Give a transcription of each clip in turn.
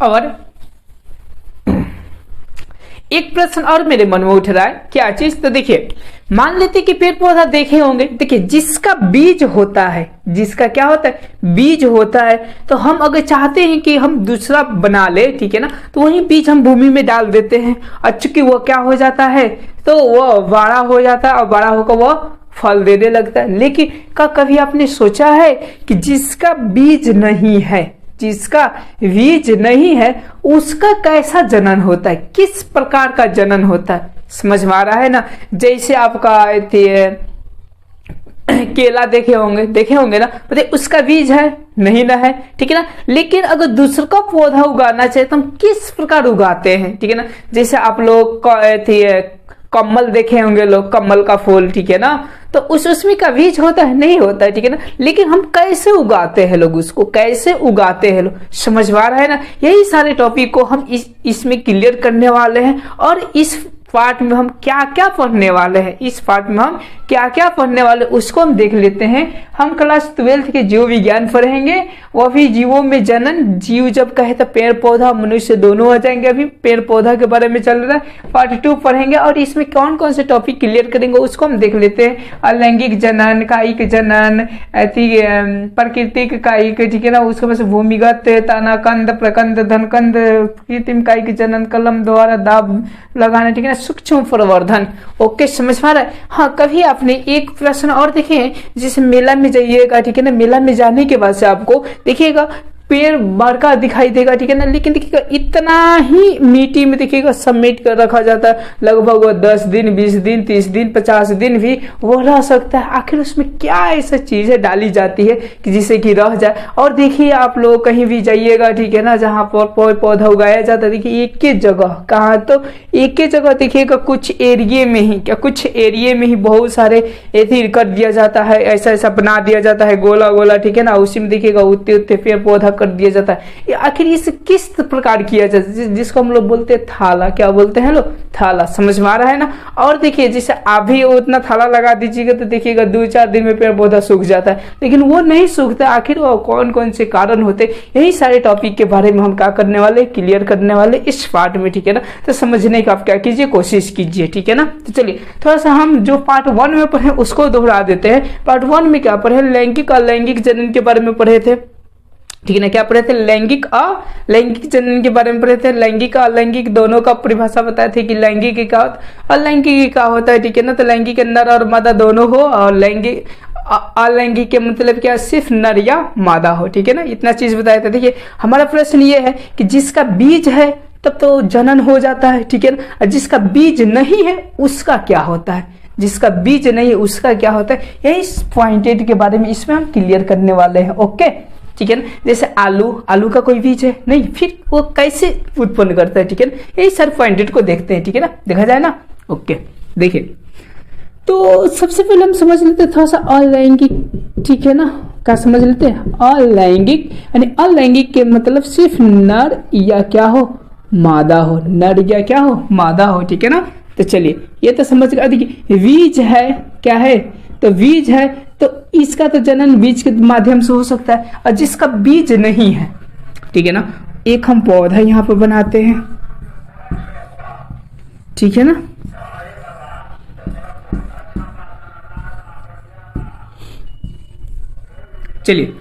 और एक प्रश्न और मेरे मन में उठ रहा है, क्या चीज, तो देखिए मान लेते कि पेड़ पौधा देखे होंगे, देखिए जिसका बीज होता है, जिसका क्या होता है, बीज होता है, तो हम अगर चाहते हैं कि हम दूसरा बना ले, ठीक है ना, तो वही बीज हम भूमि में डाल देते हैं और चूंकि वो क्या हो जाता है, तो वो बड़ा हो जाता है और बड़ा होकर वो फल देने लगता है। लेकिन कभी आपने सोचा है कि जिसका बीज नहीं है, जिसका बीज नहीं है, उसका कैसा जनन होता है, किस प्रकार का जनन होता है, समझ में आ रहा है ना। जैसे आपका केला देखे होंगे ना, पता उसका बीज है नहीं ना है, ठीक है ना। लेकिन अगर दूसरा का पौधा उगाना चाहे तो हम किस प्रकार उगाते हैं, ठीक है ना। जैसे आप लोग कमल देखे होंगे लोग, कमल का फूल, ठीक है ना, तो उसमें का बीज होता है, नहीं होता है, ठीक है ना। लेकिन हम कैसे उगाते हैं लोग, उसको कैसे उगाते हैं लोग, समझ में आ रहा है ना। यही सारे टॉपिक को हम इसमें क्लियर करने वाले हैं। और इस पार्ट में हम क्या क्या पढ़ने वाले हैं, इस पार्ट में हम क्या क्या पढ़ने वाले उसको हम देख लेते हैं। हम क्लास 12 के जीव विज्ञान पढ़ेंगे, वह भी जीवों में जनन, जीव जब कहे तो पेड़ पौधा मनुष्य दोनों हो जाएंगे। अभी पेड़ पौधा के बारे में चल रहा है, पार्ट 2 पढ़ेंगे और इसमें कौन कौन से टॉपिक क्लियर करेंगे उसको हम देख लेते हैं। अलैंगिक जनन, कायिक जनन, प्राकृतिक कायिक, ठीक है ना, उसके बाद भूमिगत, तानाकंद, प्रकंद, धनकंद, कृत्रिम कायिक जनन, कलम द्वारा दाब लगाना, ठीक है ना, सूक्ष्म प्रवर्धन। ओके, समझ में आ रहा है। हाँ, कभी आपने एक प्रश्न और देखे, जैसे मेला में जाइएगा, ठीक है ना, मेला में जाने के बाद से आपको देखिएगा पेड़ बड़का दिखाई देगा, ठीक है ना, लेकिन देखिएगा इतना ही मिट्टी में देखिएगा समेट कर रखा जाता है। लगभग वो 10 दिन, 20 दिन, 30 दिन, 50 दिन भी वो रह सकता है। आखिर उसमें क्या ऐसा चीजें डाली जाती है कि जिससे कि रह जाए। और देखिए आप लोग कहीं भी जाइएगा, ठीक है ना, जहाँ पर पौधा उगाया जाता है, देखिए एक ही जगह, कहाँ तो एक ही जगह देखिएगा, कुछ एरिए में ही, क्या कुछ एरिए में ही बहुत सारे एथी कर दिया जाता है, ऐसा ऐसा बना दिया जाता है गोला गोला, ठीक है ना, उसी में देखिएगा उतने उतने पेड़ पौधा कर दिया जाता है। आखिर इसे किस प्रकार किया जाता है, जिसको हम लोग बोलते हैं थाला, क्या बोलते हैं लोग, थाला, समझ में आ रहा है ना। और देखिए जैसे अभी उतना थाला लगा दीजिएगा तो देखिएगा 2-4 दिन में पेड़ पौधा सूख जाता है, लेकिन वो नहीं सूखता। आखिर वो कौन कौन से कारण होते, यही सारे टॉपिक के बारे में हम क्या करने वाले, क्लियर करने वाले इस पार्ट में, ठीक है ना। तो समझने का आप क्या कीजिए, कोशिश कीजिए, ठीक है ना। तो चलिए थोड़ा सा हम जो पार्ट 1 में पढ़े उसको दोहरा देते हैं। पार्ट 1 में क्या पढ़े, लैंगिक अलैंगिक जनन के बारे में पढ़े थे, ठीक है ना। क्या पढ़े थे, लैंगिक अलैंगिक जनन के बारे में पढ़े थे। लैंगिक अलैंगिक दोनों का परिभाषा बताए थे कि लैंगिक क्या होता है, अलैंगिक क्या होता है, ठीक है ना। तो लैंगिक नर और मादा दोनों हो, और लैंगिक अलैंगिक के मतलब क्या, सिर्फ नर या मादा हो, ठीक है ना। इतना चीज बताया था। देखिए हमारा प्रश्न ये है कि जिसका बीज है तब तो जनन हो जाता है, ठीक है ना, और जिसका बीज नहीं है उसका क्या होता है, जिसका बीज नहीं है उसका क्या होता है। यही पॉइंटेड के बारे में इसमें हम क्लियर करने वाले हैं। ओके, ठीक है ना। जैसे आलू का कोई बीज है नहीं, फिर वो कैसे उत्पन्न करता है, ठीक है ना। यही सर पॉइंटेड को देखते हैं, ठीक है ना, देखा जाए ना। ओके, देखिए तो सबसे पहले हम समझ लेते हैं थोड़ा सा अलैंगिक, ठीक है ना। क्या समझ लेते हैं, अलैंगिक यानी अलैंगिक के मतलब सिर्फ नर या क्या हो, मादा हो, नर या क्या हो, मादा हो, ठीक है ना। तो चलिए ये तो समझ गए। देखिए बीज है, क्या है, तो बीज है तो इसका तो जनन बीज के माध्यम से हो सकता है, और जिसका बीज नहीं है, ठीक है ना, एक हम पौधा यहाँ पर बनाते हैं, ठीक है ना। चलिए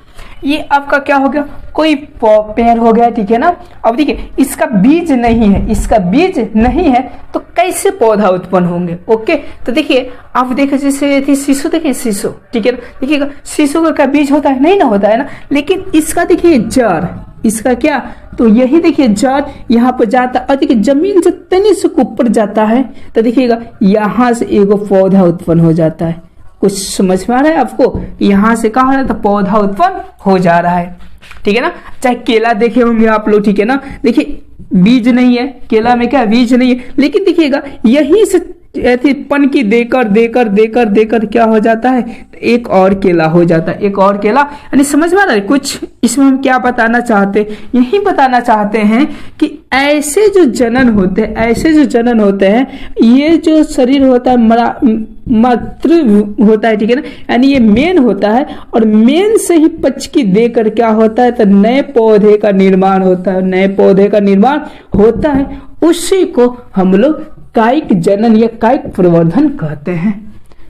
ये आपका क्या हो गया, कोई पेड़ हो गया, ठीक है ना। अब देखिए इसका बीज नहीं है, इसका बीज नहीं है तो कैसे पौधा उत्पन्न होंगे। ओके, तो देखिए आप देखिए जैसे शीशो, देखिए शीशो, ठीक है ना, देखिएगा शीशो का क्या बीज होता है, नहीं ना होता है ना। लेकिन इसका देखिए जड़, इसका क्या, तो यही देखिए जड़ यहाँ पर जाता है, और देखिए जमीन से तनी से ऊपर जाता है, तो देखिएगा यहाँ से एगो पौधा उत्पन्न हो जाता है। कुछ समझ में आ रहा है आपको, यहाँ से कहा तो पौधा उत्पन्न हो जा रहा है, ठीक है ना। चाहे केला देखे होंगे आप लोग, ठीक है ना, देखिए बीज नहीं है केला में, क्या बीज नहीं है, लेकिन देखिएगा यहीं से ऐसी पनकी देकर देकर देकर देकर क्या हो जाता है, एक और केला हो जाता है, एक और केला। यानी समझ में आ रहा है कुछ इसमें हम क्या बताना चाहते, यही बताना चाहते हैं कि ऐसे जो जनन होते हैं, ऐसे जो जनन होते हैं, ये जो शरीर होता है मातृ होता है, ठीक है ना, यानी ये मेन होता है, और मेन से ही पचकी देकर क्या होता है, तो नए पौधे का निर्माण होता है, नए पौधे का निर्माण होता है, उसी को हम लोग कायिक जनन या कायिक प्रवर्धन कहते हैं।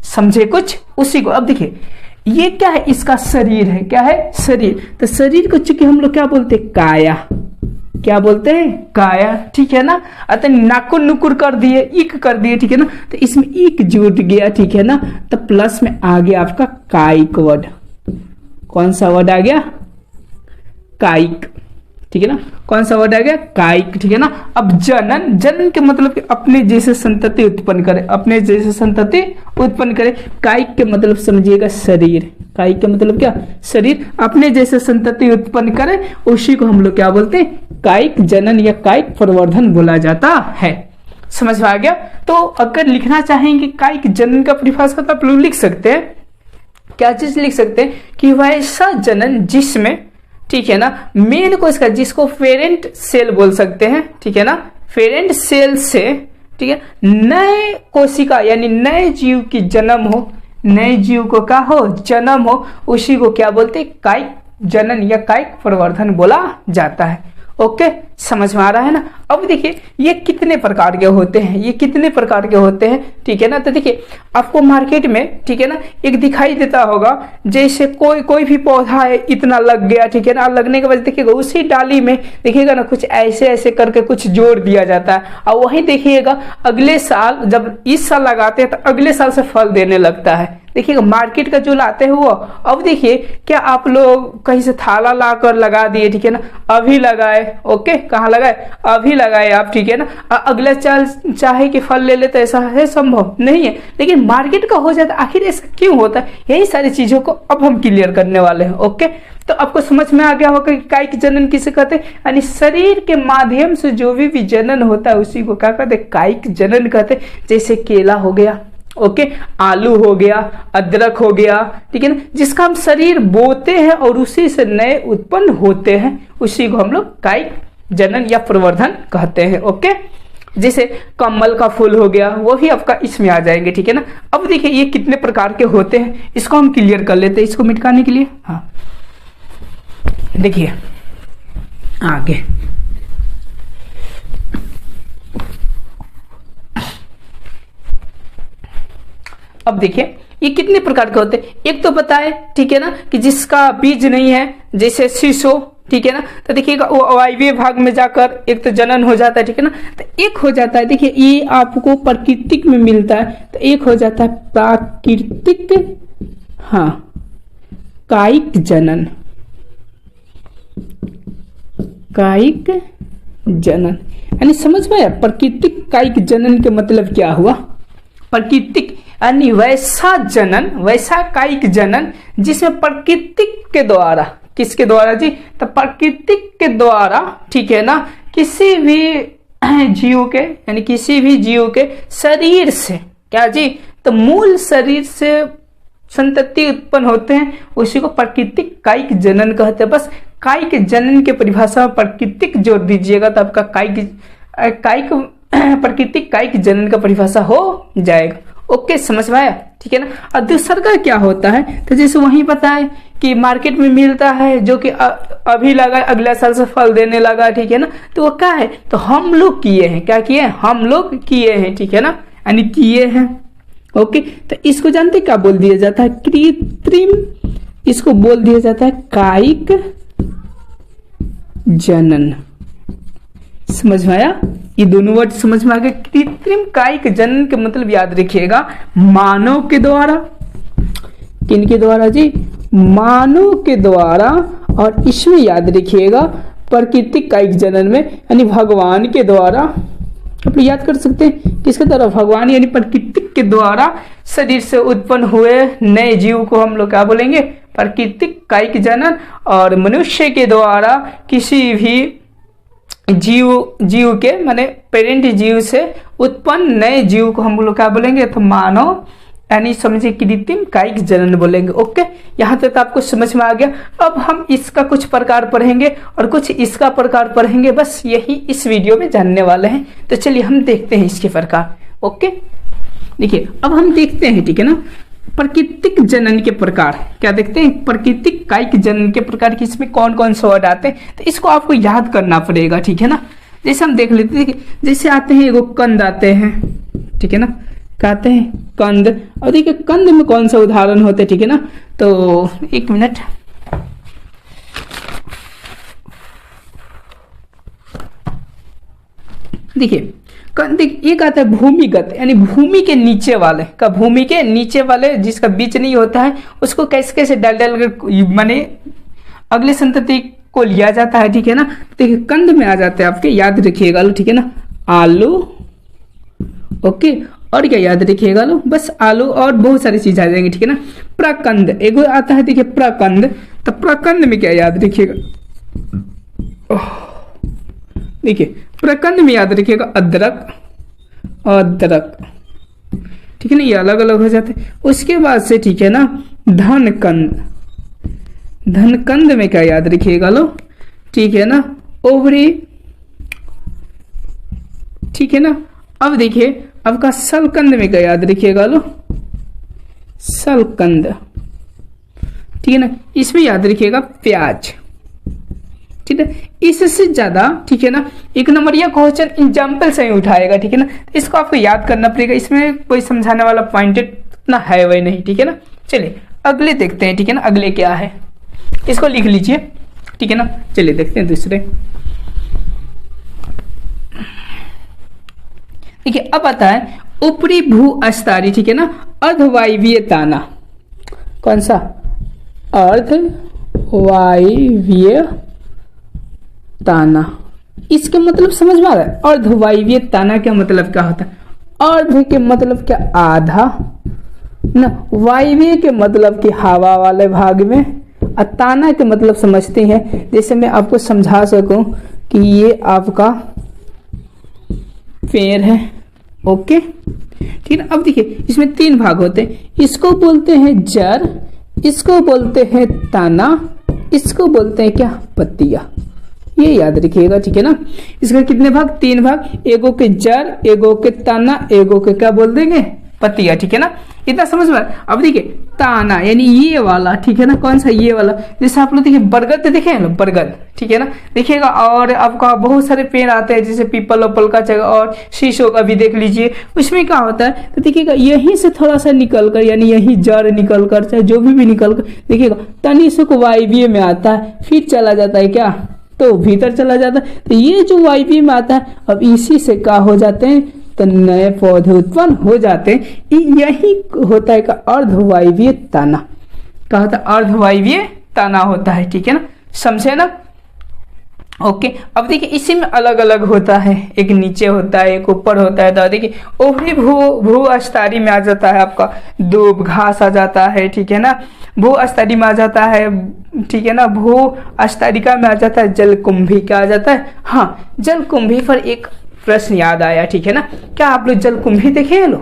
समझे कुछ उसी को। अब देखिए ये क्या है, इसका शरीर है, क्या है, शरीर। तो शरीर को चूंकि हम लोग क्या बोलते हैं, काया, क्या बोलते हैं, काया, ठीक है ना। अतः नाकुर नुकुर कर दिए, इक कर दिए, ठीक है ना, तो इसमें इक जुट गया, ठीक है ना, तो प्लस में आ गया आपका कायिक वर्ड। कौन सा वर्ड आ गया, कायिक, ठीक है ना, कौन सा वर्ड आ गया, कायिक, ठीक है ना। अब जनन, जनन के मतलब कि अपने जैसे संतति उत्पन्न करे, अपने जैसे संतति उत्पन्न करे। कायिक के मतलब समझिएगा शरीर, कायिक के मतलब क्या, शरीर, अपने जैसे संतति उत्पन्न करे, उसी को हम लोग क्या बोलते हैं, कायिक जनन या कायिक प्रवर्धन बोला जाता है। समझ में आ गया। तो अगर लिखना चाहेंगे कायिक जनन का परिभाषा तो आप लोग लिख सकते हैं, क्या चीज लिख सकते हैं कि वैसा जनन जिसमें, ठीक है ना, मेन को इसका, जिसको पेरेंट सेल बोल सकते हैं, ठीक है ना, पेरेंट सेल से, ठीक है, नए कोशिका यानी नए जीव की जन्म हो, नए जीव को क्या हो, जन्म हो, उसी को क्या बोलते हैं, कायिक जनन या कायिक प्रवर्धन बोला जाता है। ओके, समझ में आ रहा है ना। अब देखिए ये कितने प्रकार के होते हैं, ये कितने प्रकार के होते हैं, ठीक है ना। तो देखिए आपको मार्केट में, ठीक है ना, एक दिखाई देता होगा, जैसे कोई भी पौधा है, इतना लग गया, ठीक है ना, लगने के बाद देखिएगा उसी डाली में देखिएगा ना कुछ ऐसे ऐसे करके कुछ जोड़ दिया जाता है, और वही देखिएगा अगले साल, जब इस साल लगाते हैं तो अगले साल से फल देने लगता है। देखिएगा मार्केट का जो लाते हैं वो, अब देखिए क्या आप लोग कहीं से थाला लाकर लगा दिए, ठीक है ना, अभी लगाए, ओके, कहाँ लगाए, अभी लगाए आप, ठीक है ना, अगले साल चाहे कि फल ले ले, तो ऐसा है, संभव नहीं है। लेकिन मार्केट का हो जाता है, आखिर ऐसा क्यों होता है, यही सारी चीजों को अब हम क्लियर करने वाले हैं। ओके, तो आपको समझ में आ गया होगा कि कायिक जनन किसे कहते हैं, यानी शरीर के माध्यम से जो भी जनन होता है उसी को क्या कहते हैं, कायिक जनन कहते हैं। जैसे केला हो गया, ओके, आलू हो गया, अदरक हो गया, ठीक है ना, जिसका हम शरीर बोते हैं और उसी से नए उत्पन्न होते हैं, उसी को हम लोग कायिक जनन या प्रवर्धन कहते हैं। ओके, जैसे कमल का फूल हो गया, वो भी आपका इसमें आ जाएंगे, ठीक है ना। अब देखिए ये कितने प्रकार के होते हैं, इसको हम क्लियर कर लेते हैं, इसको मिटाने के लिए। हाँ देखिए आगे, अब देखिए ये कितने प्रकार के होते हैं। एक तो बताए, ठीक है ना, कि जिसका बीज नहीं है, जैसे शीशो, ठीक है ना, तो देखिएगा वो वायवीय भाग में जाकर एक तो जनन हो जाता है, ठीक है ना। तो एक हो जाता है, देखिए ये आपको प्राकृतिक में मिलता है, तो एक हो जाता है प्राकृतिक, हाँ, कायिक जनन, कायिक जनन, यानी समझ में आया। प्राकृतिक कायिक जनन के मतलब क्या हुआ, प्राकृतिक यानी वैसा जनन, वैसा कायिक जनन जिसमें प्राकृतिक के द्वारा, किसके द्वारा जी, तो प्राकृतिक के द्वारा, ठीक है ना, किसी भी जीव के, यानी किसी भी जीव के शरीर से, क्या जी, तो मूल शरीर से संतति उत्पन्न होते हैं, उसी को प्राकृतिक कायिक जनन कहते हैं। बस कायिक जनन के परिभाषा में प्राकृतिक जोड़ दीजिएगा तो आपका कायिक प्राकृतिक कायिक जनन का परिभाषा हो जाएगा। ओके, समझ में आया, ठीक है ना। और दूसरा का क्या होता है, तो जैसे वही पता है कि मार्केट में मिलता है, जो कि अभी लगा अगले साल से फल देने लगा, ठीक है ना, तो वो क्या है, तो हम लोग किए हैं, क्या किए हैं, हम लोग किए हैं, ठीक है ना, यानी किए हैं। ओके, तो इसको जानते क्या बोल दिया जाता है, कृत्रिम, इसको बोल दिया जाता है कायिक जनन। समझ में आया, ये दोनों वर्ड समझ में आ गए। कृत्रिम कायिक जनन के मतलब याद रखिएगा, मानव के द्वारा, किनके द्वारा जी, मानव के द्वारा, और इसमें याद रखिएगा प्राकृतिक कायिक जनन में यानी भगवान के द्वारा, आप याद कर सकते हैं किसके द्वारा, भगवान, यानी प्राकृतिक के द्वारा शरीर से उत्पन्न हुए नए जीव को हम लोग क्या बोलेंगे, प्राकृतिक कायिक जनन। और मनुष्य के द्वारा किसी भी जीव के माने पेरेंट जीव से उत्पन्न नए जीव को हम लोग क्या बोलेंगे, तो मानव यानी समझिए कृत्रिम कायिक जनन बोलेंगे। ओके, यहाँ तक तो आपको समझ में आ गया। अब हम इसका कुछ प्रकार पढ़ेंगे और कुछ इसका प्रकार पढ़ेंगे, बस यही इस वीडियो में जानने वाले हैं। तो चलिए हम देखते हैं इसके प्रकार। ओके, देखिए अब हम देखते हैं, ठीक है ना, प्राकृतिक जनन के प्रकार। क्या देखते हैं, प्राकृतिक कायिक जनन के प्रकार की इसमें कौन कौन से वर्ड आते हैं, तो इसको आपको याद करना पड़ेगा, ठीक है ना। जैसे हम देख लेते हैं, जैसे आते हैं एगो कंद आते हैं, ठीक है ना, कहते हैं कंद। और देखिए कंद में कौन सा उदाहरण होते हैं, ठीक है ना। तो एक मिनट, देखिए कंद एक आता है भूमिगत, यानी भूमि के नीचे वाले का, भूमि के नीचे वाले जिसका बीज नहीं होता है उसको कैसे कैसे डाल डाल कर माने अगले संतति को लिया जाता है, ठीक है ना। देखिए कंद में आ जाते हैं आपके, याद रखिएगा लो, ठीक है ना, आलू। ओके, और क्या याद रखिएगा लो, बस आलू और बहुत सारी चीज आ जाएंगी, ठीक है ना। प्रकंद एगो आता है, देखिए प्रकंद, तो प्रकंद में क्या याद रखिएगा, देखिए प्रकंद में याद रखिएगा अदरक, अदरक, ठीक है ना, ये अलग अलग हो जाते हैं। उसके बाद से ठीक है ना धनकंद, धनकंद में क्या याद रखिएगा लो, ठीक है ना, ओवरी, ठीक है ना। अब देखिए आपका सलकंद में क्या याद रखिएगा लो, सलकंद, ठीक है ना, इसमें याद रखिएगा प्याज, ठीक है। इससे ज्यादा ठीक है ना एक नंबरिया क्वेश्चन एग्जाम्पल से ही उठाएगा, ठीक है ना, इसको आपको याद करना पड़ेगा, इसमें कोई समझाने वाला पॉइंट इतना है वही नहीं, ठीक है ना। चलिए अगले देखते हैं, ठीक है ना, अगले क्या है इसको लिख लीजिए, ठीक है ना। चलिए देखते हैं दूसरे, देखिए अब आता है ऊपरी भू अस्तारी, ठीक है ना, अर्धवायवीय ताना। कौन सा, अर्धवायवीय ताना, इसके मतलब समझ में आ रहा है। अर्धवायवीय ताना का मतलब क्या होता है, अर्ध के मतलब क्या, आधा ना, वायवीय के मतलब कि हवा वाले भाग में, और ताना के मतलब समझते हैं, जैसे मैं आपको समझा सकूं कि ये आपका पेड़ है। ओके, ठीक है। अब देखिए इसमें तीन भाग होते हैं, इसको बोलते हैं जड़, इसको बोलते हैं ताना, इसको बोलते हैं क्या, पत्तियां। ये याद रखिएगा, ठीक है ना। इसका कितने भाग, तीन भाग, एगो के जड़, एगो के ताना, एगो के क्या बोल देंगे, पत्तियां, ठीक है ना। इतना समझ में। अब देखिए ताना यानी ये वाला, ठीक है ना, कौन सा, ये वाला। जैसे आप लोग देखिए बरगद देखे हैं, बरगद, ठीक है ना, देखिएगा। और आपका बहुत सारे पेड़ आते हैं जैसे पीपल ओपल का जगह, और शीशो का भी देख लीजिए। उसमें क्या होता है, तो देखिएगा यहीं से थोड़ा सा निकल कर, यानी यही जड़ निकल कर, चाहे जो भी निकल कर, देखिएगा तनी से को वायवीय में आता है, फिर चला जाता है क्या, तो भीतर चला जाता है। तो ये जो वायवीय में आता है, अब इसी से क्या हो जाते हैं, तो नए पौधे उत्पन्न हो जाते हैं। यही होता है का अर्धवायवीय ताना, क्या होता है, अर्धवायवीय ताना होता है, ठीक है ना, समझे ना। ओके, अब देखिए इसी में अलग अलग होता है, एक नीचे होता है, एक ऊपर होता है। तो देखिए ऊपरी भू अस्तारी में आ जाता है आपका दूब घास आ जाता है, ठीक है ना, भू अस्तारी में आ जाता है, ठीक है ना, भू अस्तारिका में आ जाता है, जलकुंभी का आ जाता है। हाँ, जलकुंभी पर एक प्रश्न याद आया, ठीक है ना, क्या आप लोग जलकुंभी देखे हैं लो,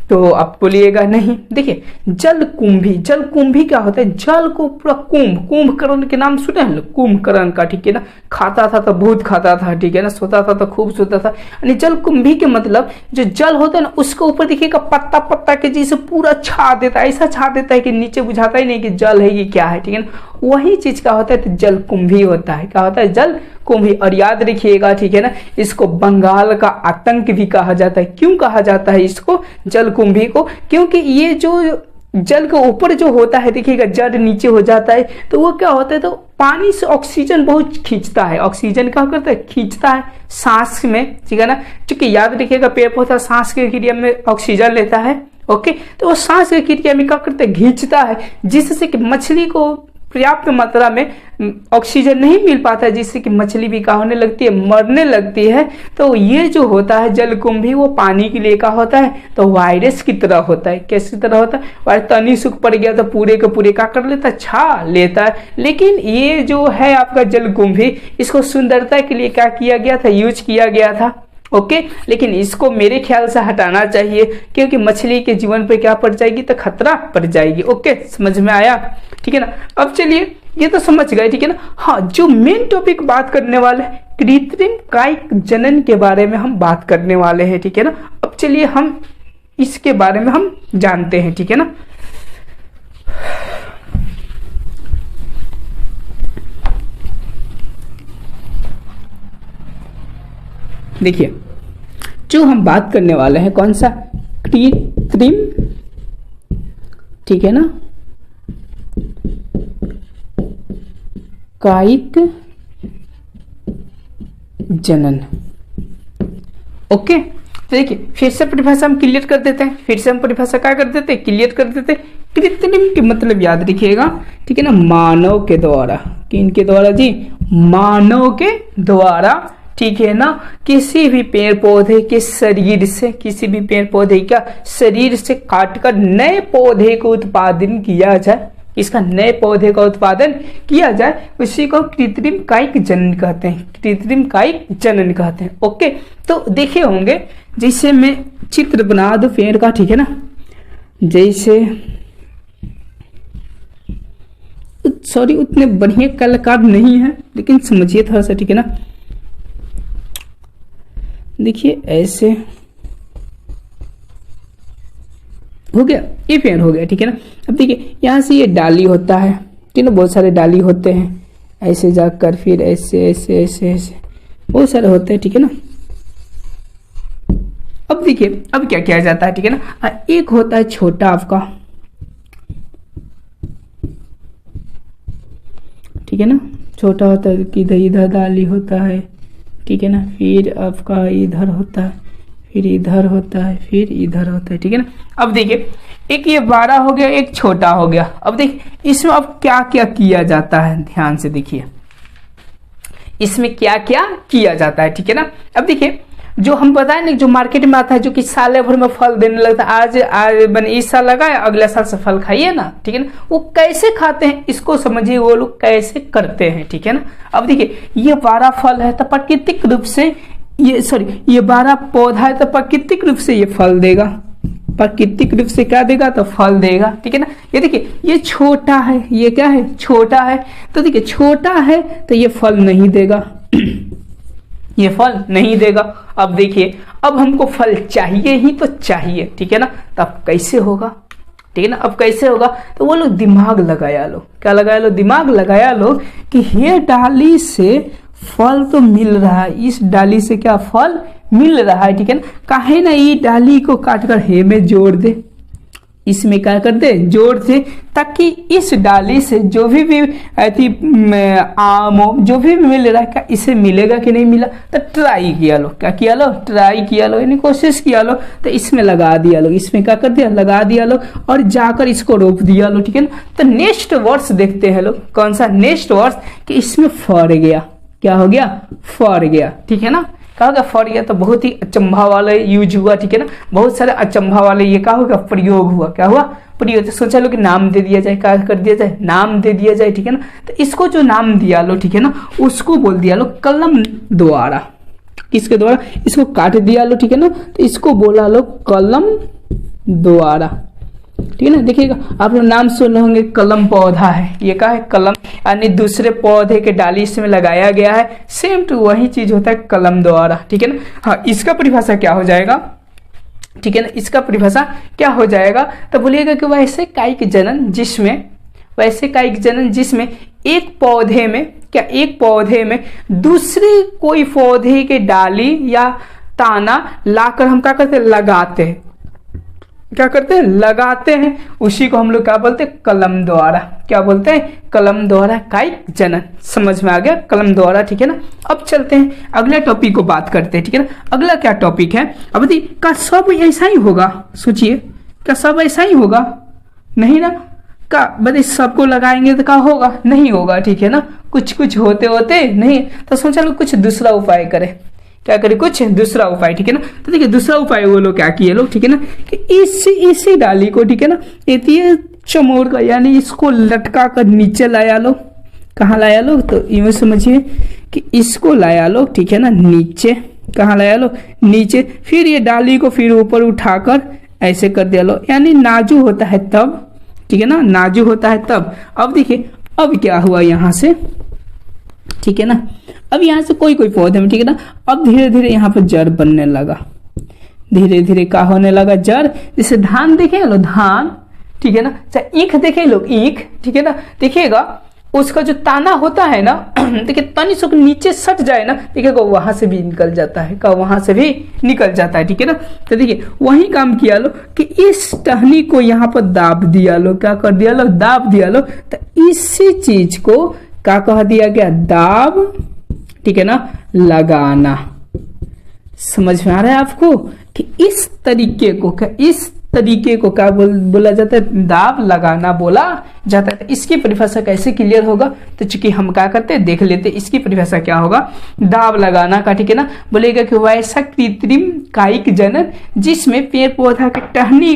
तो आप बोलिएगा नहीं। देखिए जलकुंभी, जलकुंभी क्या होता है, जल को पूरा कुंभकर्ण के नाम सुने हैं, कुंभकर्ण का, ठीक है ना, खाता था तो बहुत खाता था, ठीक है ना, सोता था तो खूब सोता था। यानी जलकुंभी के मतलब जो जल होता है ना, उसके ऊपर देखिएगा पत्ता पत्ता के जैसे पूरा छा देता है, ऐसा छा देता है कि नीचे बुझाता ही नहीं कि जल है, ये क्या है, ठीक है ना, वही चीज का होता है, तो जलकुंभी होता है। क्या होता है, जलकुंभी। और याद रखिएगा, ठीक है ना, इसको बंगाल का आतंक भी कहा जाता है। क्यों कहा जाता है इसको जलकुंभी को, क्योंकि ये जो जल के ऊपर जो होता है, देखिएगा जड़ नीचे हो जाता है, तो वो क्या होता है, तो पानी से ऑक्सीजन बहुत खींचता है। ऑक्सीजन क्या करता है, खींचता है सांस में, ठीक है ना। क्योंकि याद रखिएगा पेड़ पौधा सांस की क्रिया में ऑक्सीजन लेता है। ओके, तो वो सांस की क्रिया में क्या करता है, खींचता है, जिससे कि मछली को पर्याप्त मात्रा में ऑक्सीजन नहीं मिल पाता है, जिससे कि मछली भी क्या होने लगती है, मरने लगती है। तो ये जो होता है जलकुंभी, वो पानी के लिए क्या होता है, तो वायरस की तरह होता है। कैसी तरह होता है, वायरस तनी सूख पड़ गया तो पूरे के पूरे क्या कर लेता है, छा लेता है। लेकिन ये जो है आपका जलकुंभी, इसको सुंदरता के लिए क्या किया गया था, यूज किया गया था। ओके, लेकिन इसको मेरे ख्याल से हटाना चाहिए, क्योंकि मछली के जीवन पर क्या पड़ जाएगी, तो खतरा पड़ जाएगी। ओके, समझ में आया, ठीक है ना। अब चलिए, ये तो समझ गए, ठीक है ना। हाँ, जो मेन टॉपिक बात करने वाले हैं, कृत्रिम कायिक जनन के बारे में हम बात करने वाले हैं, ठीक है ना। अब चलिए हम इसके बारे में हम जानते हैं, ठीक है ना। देखिए, जो हम बात करने वाले हैं कौन सा, कृत्रिम, ठीक है ना, कायिक जनन। ओके, तो देखिए फिर से परिभाषा हम क्लियर कर देते हैं, फिर से हम परिभाषा क्या कर देते हैं, क्लियर कर देते हैं। कृत्रिम के मतलब याद रखिएगा, ठीक है ना, मानव के द्वारा। किनके द्वारा जी, मानव के द्वारा, ठीक है ना। किसी भी पेड़ पौधे के शरीर से, किसी भी पेड़ पौधे का शरीर से काटकर नए पौधे को उत्पादन किया जाए, इसका नए पौधे का उत्पादन किया जाए, उसी को कृत्रिम कायिक जनन कहते हैं, कृत्रिम कायिक जनन कहते हैं। ओके, तो देखे होंगे, जैसे मैं चित्र बना दूं पेड़ का, ठीक है ना, जैसे सॉरी उतने बढ़िया कलाकार नहीं है, लेकिन समझिए थोड़ा सा, ठीक है ना। देखिए ऐसे हो गया, ये पेड़ हो गया, ठीक है ना। अब देखिए यहाँ से ये डाली होता है, ठीक है ना, बहुत सारे डाली होते हैं, ऐसे जाकर फिर ऐसे ऐसे ऐसे ऐसे बहुत सारे होते हैं, ठीक है ना। अब देखिए अब क्या किया जाता है, ठीक है ना। एक होता है छोटा आपका, ठीक है ना, छोटा होता है कि इधर डाली होता है, ठीक है ना, फिर आपका इधर होता है, फिर इधर होता है, फिर इधर होता है, ठीक है ना। अब देखिए एक ये बड़ा हो गया, एक छोटा हो गया। अब देखिए इसमें अब क्या क्या किया जाता है, ध्यान से देखिए इसमें क्या क्या किया जाता है, ठीक है ना। अब देखिए जो हम बताए ना, जो मार्केट में आता है, जो कि साल भर में फल देने लगता है, आज बने इस साल लगाए, अगले साल से फल खाइए ना, ठीक है ना। वो कैसे खाते हैं इसको समझिए, वो लोग कैसे करते हैं, ठीक है ना। अब देखिए ये 12 फल है तो प्राकृतिक रूप से ये 12 पौधा है तो प्राकृतिक रूप से ये फल देगा, प्राकृतिक रूप से क्या देगा, तो फल देगा, ठीक है ना। ये देखिए ये छोटा है, ये क्या है, छोटा है, तो देखिए छोटा है तो ये फल नहीं देगा ये फल नहीं देगा। अब देखिए अब हमको फल चाहिए ही तो चाहिए, ठीक है ना, तो अब कैसे होगा, ठीक है ना। अब कैसे होगा, तो वो लोग दिमाग लगाया लो, क्या लगाया लो, दिमाग लगाया लो कि ये डाली से फल तो मिल रहा है, इस डाली से क्या फल मिल रहा है, ठीक है ना। काहे ना ये डाली को काटकर हे में जोड़ दे, इसमें क्या कर दे, जोड़ दे, ताकि इस डाली से जो भी आम जो भी मिल रहा है, क्या इसे मिलेगा कि नहीं मिला, तो ट्राई किया लो, क्या किया लो, ट्राई किया लो, यानी कोशिश किया लो, तो इसमें लगा दिया लो, इसमें क्या कर दिया, लगा दिया लो, और जाकर इसको रोप दिया लो, ठीक है ना। तो नेक्स्ट वर्ष देखते हैं लोग, कौन सा नेक्स्ट वर्ष, कि इसमें फर गया, क्या हो गया, फर गया, ठीक है ना। क्या होगा, फर गया, तो बहुत ही अचंभा वाला यूज हुआ, ठीक है ना, बहुत सारे अचंभा वाले ये क्या होगा, प्रयोग हुआ, क्या हुआ, प्रयोग। तो सोचा लो कि नाम दे दिया जाए, क्या कर दिया जाए, नाम दे दिया जाए, ठीक है ना। तो इसको जो नाम दिया लो, ठीक है ना, उसको बोल दिया लो कलम द्वारा, किसके द्वारा, इसको काट दिया लो, ठीक है ना, तो इसको बोला लो कलम द्वारा, ठीक है ना। देखिएगा आप लोग नाम सुने होंगे, कलम पौधा है, ये क्या है, कलम, यानी दूसरे पौधे के डाली इसमें लगाया गया है, सेम टू वही चीज होता है कलम द्वारा, ठीक है ना। हाँ, इसका परिभाषा क्या हो जाएगा, ठीक है ना, इसका परिभाषा क्या हो जाएगा, तो बोलिएगा कि वैसे कायिक जनन जिसमें, वैसे कायिक जनन जिसमें एक पौधे में, क्या एक पौधे में दूसरे कोई पौधे के डाली या ताना लाकर हम क्या करते हैं, लगाते हैं, क्या करते हैं, लगाते हैं, उसी को हम लोग क्या बोलते हैं, कलम द्वारा, क्या बोलते हैं, कलम द्वारा कायिक जनन। समझ में आ गया, कलम द्वारा, ठीक है ना। अब चलते हैं अगले टॉपिक को बात करते हैं, ठीक है ना। अगला क्या टॉपिक है, अब देखिए क्या सब ऐसा ही होगा, सोचिए क्या सब ऐसा ही होगा, नहीं ना। का बस सबको लगाएंगे तो क्या होगा, नहीं होगा, ठीक है ना, कुछ कुछ होते होते नहीं, तो सोचा लोग कुछ दूसरा उपाय करें, क्या करें, कुछ दूसरा उपाय, ठीक है ना। तो देखिए दूसरा उपाय वो लोग क्या किए लोग, ठीक है ना, कि इसी डाली को, ठीक है ना, ये चमोड़ का यानी इसको लटका कर नीचे लाया लो। कहाँ लाया लो, तो यूं समझिए कि इसको लाया लो, ठीक है ना, नीचे। कहाँ लाया लो, नीचे। फिर ये डाली को फिर ऊपर उठाकर ऐसे कर दिया लो, यानी नाजू होता है तब, ठीक है ना, नाजू होता है तब। अब देखिए अब क्या हुआ यहाँ से, ठीक है ना, अब यहाँ से कोई कोई पौधे में, ठीक है ना, अब धीरे धीरे यहाँ पर जड़ बनने लगा, धीरे धीरे क्या होने लगा, जड़। जैसे धान देखे लो, धान, ठीक है ना, चाहे ईख देखे लोग, ईख, ठीक है ना, देखिएगा उसका जो ताना होता है ना, देखिए तनी से नीचे सट जाए ना, देखिएगा वहां से भी निकल जाता है, का वहां से भी निकल जाता है, ठीक है ना। तो देखिए वही काम किया लो कि इस टहनी को यहाँ पर दाब दिया लो, क्या कर दिया लो, दाब दिया लो। तो इसी चीज को क्या कह दिया गया, दाब, ठीक है ना, लगाना। समझ में आ रहा है आपको कि इस तरीके को क्या बोला जाता है, दाब लगाना बोला जाता है। इसकी परिभाषा कैसे क्लियर होगा, तो चूंकि हम क्या करते हैं देख लेते, इसकी परिभाषा क्या होगा दाब लगाना का, ठीक है ना। बोलेगा कि वैसा कृत्रिम कायिक जनन जिसमें पेड़ पौधा के टहनी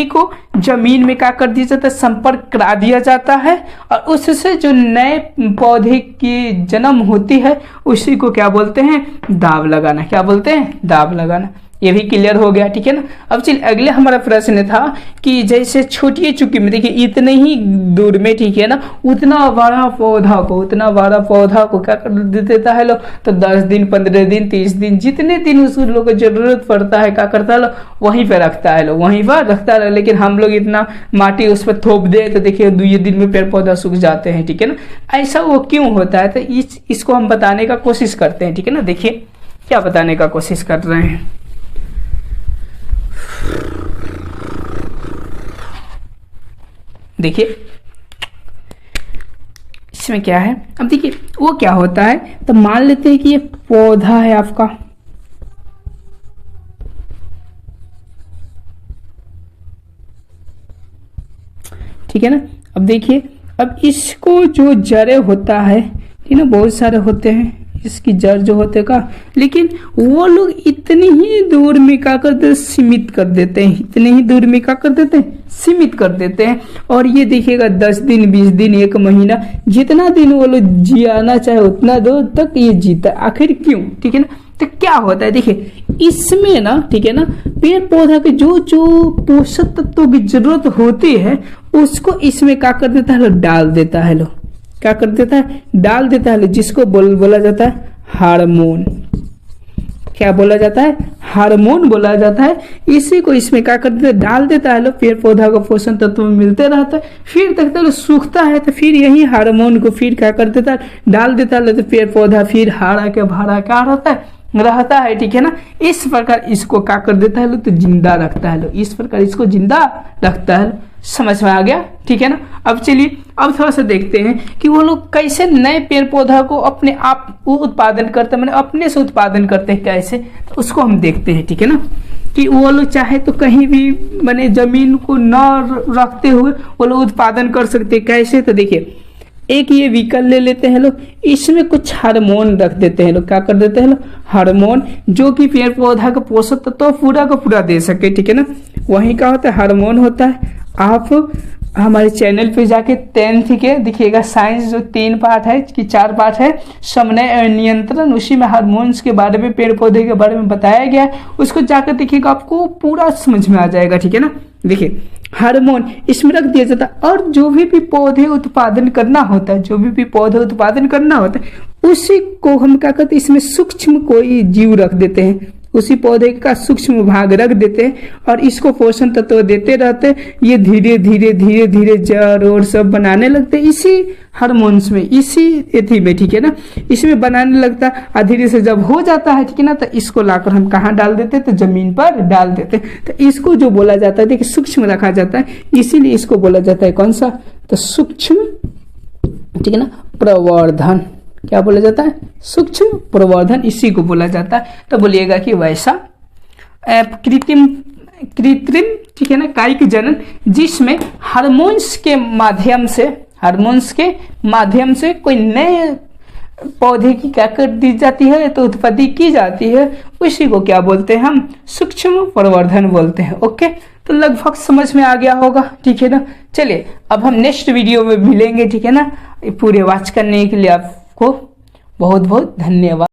को जमीन में क्या कर दिया जाता है, संपर्क करा दिया जाता है, और उससे जो नए पौधे की जन्म होती है उसी को क्या बोलते हैं, दाब लगाना। क्या बोलते हैं, दाब लगाना। ये भी क्लियर हो गया, ठीक है ना। अब चलिए अगले हमारा प्रश्न था कि जैसे छोटी चुकी में देखिए इतने ही दूर में, ठीक है ना, उतना बड़ा पौधा को क्या कर देता है लोग, तो 10 दिन 15 दिन 30 दिन जितने दिन उस लोग को जरूरत पड़ता है क्या करता है लोग, वहीं पर रखता है लोग, वहीं पर रखता है। लेकिन हम लोग इतना माटी उस पर थोप दे तो देखिए 2 दिन में पेड़ पौधा सूख जाते हैं, ठीक है ना। ऐसा वो क्यों होता है, तो इसको हम बताने का कोशिश करते हैं, ठीक है ना। देखिए क्या बताने का कोशिश कर रहे हैं, देखिए इसमें क्या है। अब देखिए वो क्या होता है, तो मान लेते हैं कि ये पौधा है आपका, ठीक है ना। अब देखिए अब इसको जो जड़े होता है, ठीक है ना, बहुत सारे होते हैं इसकी जड़ जो होते का, लेकिन वो लोग इतनी ही दूर में क्या करते हैं, सीमित कर देते हैं, इतने ही दूर में क्या कर देते हैं, सीमित कर देते हैं। और ये देखिएगा 10 दिन 20 दिन 1 महीना जितना दिन वो लोग जियाना चाहे उतना दूर तक ये जीता। आखिर क्यों, ठीक है ना। तो क्या होता है देखिए इसमें ना, ठीक है ना, पेड़ पौधा के जो पोषक तत्वों की जरूरत होती है उसको इसमें क्या कर देता है लोग, डाल देता है लोग, क्या कर देता है, डाल देता है, जिसको बोला जाता है हार्मोन। क्या बोला जाता है, हार्मोन बोला जाता है। इसी को इसमें क्या कर देता है, डाल देता है, पेड़ पौधा को पोषण तत्व मिलते रहता है। फिर देखते हैं सूखता है तो फिर यही हार्मोन को फिर क्या कर देता है, डाल देता है, तो पेड़ पौधा फिर हारा के भाड़ा क्या रहता है, ठीक है ना। इस प्रकार इसको क्या कर देता है, तो जिंदा रखता है, इस प्रकार इसको जिंदा रखता है। समझ में आ गया, ठीक है ना। अब चलिए अब थोड़ा सा देखते हैं कि वो लोग कैसे नए पेड़ पौधा को अपने आप उत्पादन करते हैं, मैंने अपने से उत्पादन करते हैं कैसे, तो उसको हम देखते हैं, ठीक है ना। कि वो लोग चाहे तो कहीं भी मैंने जमीन को न रखते हुए वो लोग उत्पादन कर सकते हैं। कैसे, तो देखिए एक ये व्हीकल ले लेते हैं लोग, इसमें कुछ हार्मोन रख देते हैं लोग, क्या कर देते हैं लोग, हार्मोन, जो कि पेड़ पौधा का पोषक तत्व तो पूरा का पूरा दे सके, ठीक है ना। वही क्या होता है, हार्मोन होता है। आप हमारे चैनल पे जाके 10th के देखिएगा साइंस जो 3 पार्ट है कि 4 पार्ट है, समय नियंत्रण, उसी में हार्मोन्स के बारे में पेड़ पौधे के बारे में बताया गया है, उसको जाकर देखिएगा आपको पूरा समझ में आ जाएगा, ठीक है ना। देखिए हार्मोन इसमें रख दिया जाता है, और जो भी पौधे उत्पादन करना होता है, उसी को हम क्या करते हैं, इसमें सूक्ष्म कोई जीव रख देते हैं, उसी पौधे का सूक्ष्म भाग रख देते हैं और इसको पोषण तत्व देते रहते हैं। ये धीरे धीरे जड़ और सब बनाने लगते हैं इसी हार्मोन्स में, इसी एथी में, ठीक है ना, इसमें बनाने लगता है। और धीरे से जब हो जाता है, ठीक है ना, तो इसको लाकर हम कहाँ डाल देते हैं, तो जमीन पर डाल देते हैं। तो इसको जो बोला जाता है, देखिए सूक्ष्म रखा जाता है, इसीलिए इसको बोला जाता है कौन सा, तो सूक्ष्म, ठीक है ना, प्रवर्धन। क्या बोला जाता है, सूक्ष्म प्रवर्धन, इसी को बोला जाता है। तो बोलिएगा कि वैसा कृत्रिम, ठीक है ना, कायिक जनन, जिसमें हार्मोन्स के माध्यम से कोई नए पौधे की क्या कर दी जाती है, तो उत्पत्ति की जाती है, उसी को क्या बोलते हैं हम, सूक्ष्म प्रवर्धन बोलते हैं। ओके, तो लगभग समझ में आ गया होगा, ठीक है ना। चलिए अब हम नेक्स्ट वीडियो में मिलेंगे, ठीक है ना। पूरे वॉच करने के लिए आपको बहुत बहुत धन्यवाद।